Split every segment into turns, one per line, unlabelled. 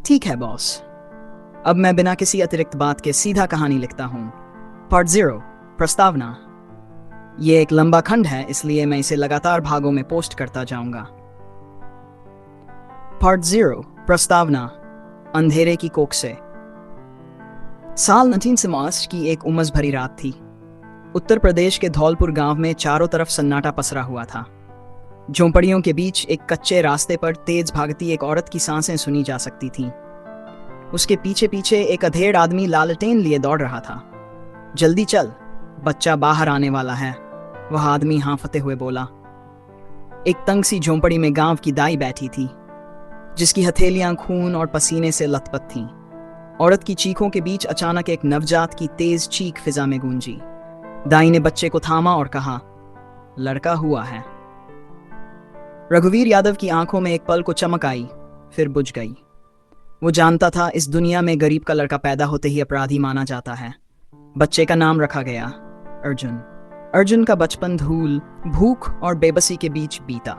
ठीक है बॉस। अब मैं बिना किसी अतिरिक्त बात के सीधा कहानी लिखता हूँ। पार्ट 0, प्रस्तावना। ये एक लंबा खंड है, इसलिए मैं इसे लगातार भागों में पोस्ट करता जाऊंगा। पार्ट 0, प्रस्तावना। अंधेरे की कोख से। साल 1980 की एक उमस भरी रात थी। उत्तर प्रदेश के धौलपुर गांव में चारों तरफ सन्नाटा पसरा हुआ था। झोंपड़ियों के बीच एक कच्चे रास्ते पर तेज भागती एक औरत की सांसें सुनी जा सकती थीं। उसके पीछे पीछे एक अधेड़ आदमी लालटेन लिए दौड़ रहा था। जल्दी चल, बच्चा बाहर आने वाला है, वह आदमी हांफते हुए बोला। एक तंग सी झोंपड़ी में गांव की दाई बैठी थी, जिसकी हथेलियां खून और पसीने से लथपथ थीं। औरत की चीखों के बीच अचानक एक नवजात की तेज चीख फिजा में गूंजी। दाई ने बच्चे को थामा और कहा, लड़का हुआ है। रघुवीर यादव की आंखों में एक पल को चमक आई, फिर बुझ गई। वो जानता था इस दुनिया में गरीब का लड़का पैदा होते ही अपराधी माना जाता है। बच्चे का नाम रखा गया अर्जुन। अर्जुन का बचपन धूल, भूख और बेबसी के बीच बीता।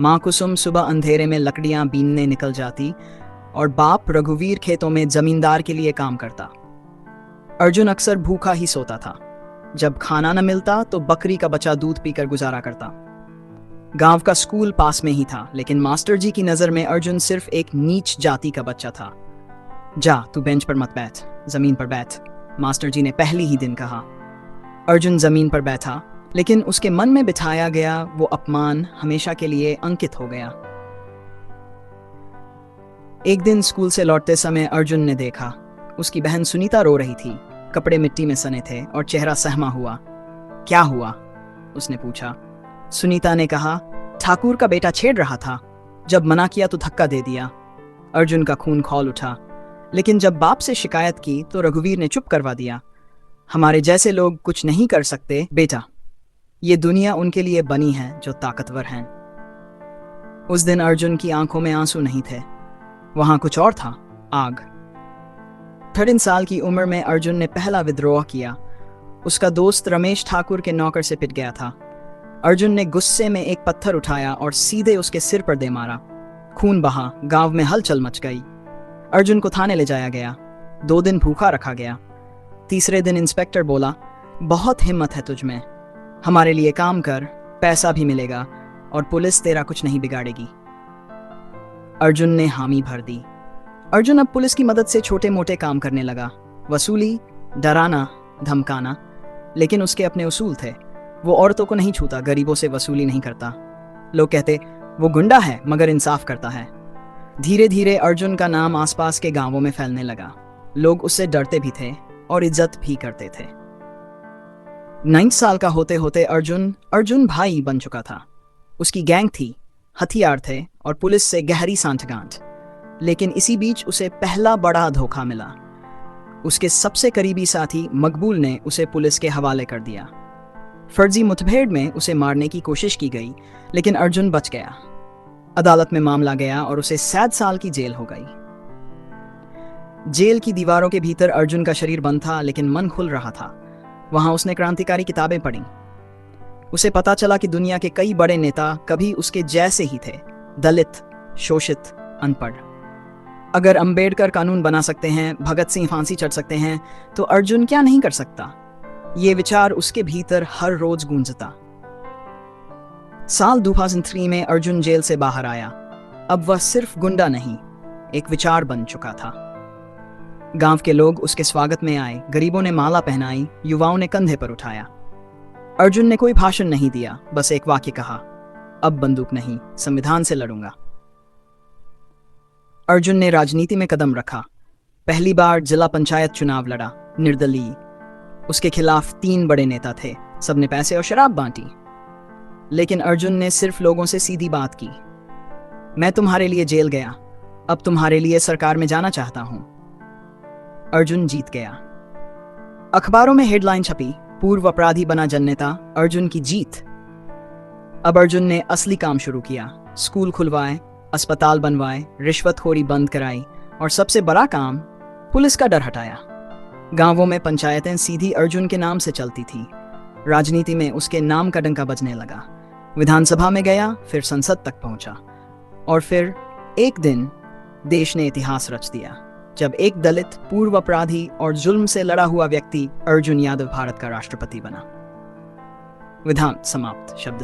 माँ कुसुम सुबह अंधेरे में लकड़ियां बीनने निकल जाती और बाप रघुवीर खेतों में जमींदार के लिए काम करता। अर्जुन अक्सर भूखा ही सोता था। जब खाना न मिलता तो बकरी का बच्चा दूध पीकर गुजारा करता। गांव का स्कूल पास में ही था, लेकिन मास्टर जी की नजर में अर्जुन सिर्फ एक नीच जाति का बच्चा था। जा, तू बेंच पर मत बैठ, जमीन पर बैठ, मास्टर जी ने पहली ही दिन कहा। अर्जुन जमीन पर बैठा, लेकिन उसके मन में बिठाया गया वो अपमान हमेशा के लिए अंकित हो गया। एक दिन स्कूल से लौटते समय अर्जुन ने देखा, उसकी बहन सुनीता रो रही थी। कपड़े मिट्टी में सने थे और चेहरा सहमा हुआ। क्या हुआ? उसने पूछा। सुनीता ने कहा, ठाकुर का बेटा छेड़ रहा था, जब मना किया तो धक्का दे दिया। अर्जुन का खून खौल उठा, लेकिन जब बाप से शिकायत की तो रघुवीर ने चुप करवा दिया। हमारे जैसे लोग कुछ नहीं कर सकते बेटा, ये दुनिया उनके लिए बनी है जो ताकतवर हैं। उस दिन अर्जुन की आंखों में आंसू नहीं थे, वहां कुछ और था, आग। 13 साल की उम्र में अर्जुन ने पहला विद्रोह किया। उसका दोस्त रमेश ठाकुर के नौकर से पिट गया था। अर्जुन ने गुस्से में एक पत्थर उठाया और सीधे उसके सिर पर दे मारा। खून बहा, गांव में हलचल मच गई। अर्जुन को थाने ले जाया गया। 2 दिन भूखा रखा गया। तीसरे दिन इंस्पेक्टर बोला, बहुत हिम्मत है तुझ में, हमारे लिए काम कर, पैसा भी मिलेगा और पुलिस तेरा कुछ नहीं बिगाड़ेगी। अर्जुन ने हामी भर दी। अर्जुन अब पुलिस की मदद से छोटे मोटे काम करने लगा, वसूली, डराना, धमकाना, लेकिन उसके अपने उसूल थे। वो औरतों को नहीं छूता, गरीबों से वसूली नहीं करता। लोग कहते वो गुंडा है मगर इंसाफ करता है। धीरे धीरे अर्जुन का नाम आसपास के गांवों में फैलने लगा। लोग उससे डरते भी थे और इज्जत भी करते थे। 9 साल का होते होते अर्जुन भाई बन चुका था। उसकी गैंग थी, हथियार थे और पुलिस से गहरी सांठगांठ। लेकिन इसी बीच उसे पहला बड़ा धोखा मिला। उसके सबसे करीबी साथी मकबूल ने उसे पुलिस के हवाले कर दिया। फर्जी मुठभेड़ में उसे मारने की कोशिश की गई, लेकिन अर्जुन बच गया। अदालत में मामला गया और उसे 7 साल की जेल हो गई। जेल की दीवारों के भीतर अर्जुन का शरीर बंद था, लेकिन मन खुल रहा था। वहां उसने क्रांतिकारी किताबें पढ़ी। उसे पता चला कि दुनिया के कई बड़े नेता कभी उसके जैसे ही थे, दलित, शोषित, अनपढ़। अगर अंबेडकर कानून बना सकते हैं, भगत सिंह फांसी चढ़ सकते हैं, तो अर्जुन क्या नहीं कर सकता? ये विचार उसके भीतर हर रोज गूंजता। साल 2003 में अर्जुन जेल से बाहर आया। अब वह सिर्फ गुंडा नहीं, एक विचार बन चुका था। गांव के लोग उसके स्वागत में आए, गरीबों ने माला पहनाई, युवाओं ने कंधे पर उठाया। अर्जुन ने कोई भाषण नहीं दिया, बस एक वाक्य कहा, अब बंदूक नहीं, संविधान से लड़ूंगा। अर्जुन ने राजनीति में कदम रखा। पहली बार जिला पंचायत चुनाव लड़ा, निर्दलीय। उसके खिलाफ 3 बड़े नेता थे, सबने पैसे और शराब बांटी। लेकिन अर्जुन ने सिर्फ लोगों से सीधी बात की, मैं तुम्हारे लिए जेल गया, अब तुम्हारे लिए सरकार में जाना चाहता हूं। अर्जुन जीत गया। अखबारों में हेडलाइन छपी, पूर्व अपराधी बना जननेता, अर्जुन की जीत। अब अर्जुन ने असली काम शुरू किया। स्कूल खुलवाए, अस्पताल बनवाए, रिश्वतखोरी बंद कराई और सबसे बड़ा काम, पुलिस का डर हटाया। गांवों में पंचायतें सीधी अर्जुन के नाम से चलती थी। राजनीति में उसके नाम का डंका बजने लगा। विधानसभा में गया, फिर संसद तक पहुंचा और फिर एक दिन देश ने इतिहास रच दिया जब एक दलित पूर्व अपराधी और जुल्म से लड़ा हुआ व्यक्ति अर्जुन यादव भारत का राष्ट्रपति बना। विधान समाप्त। शब्द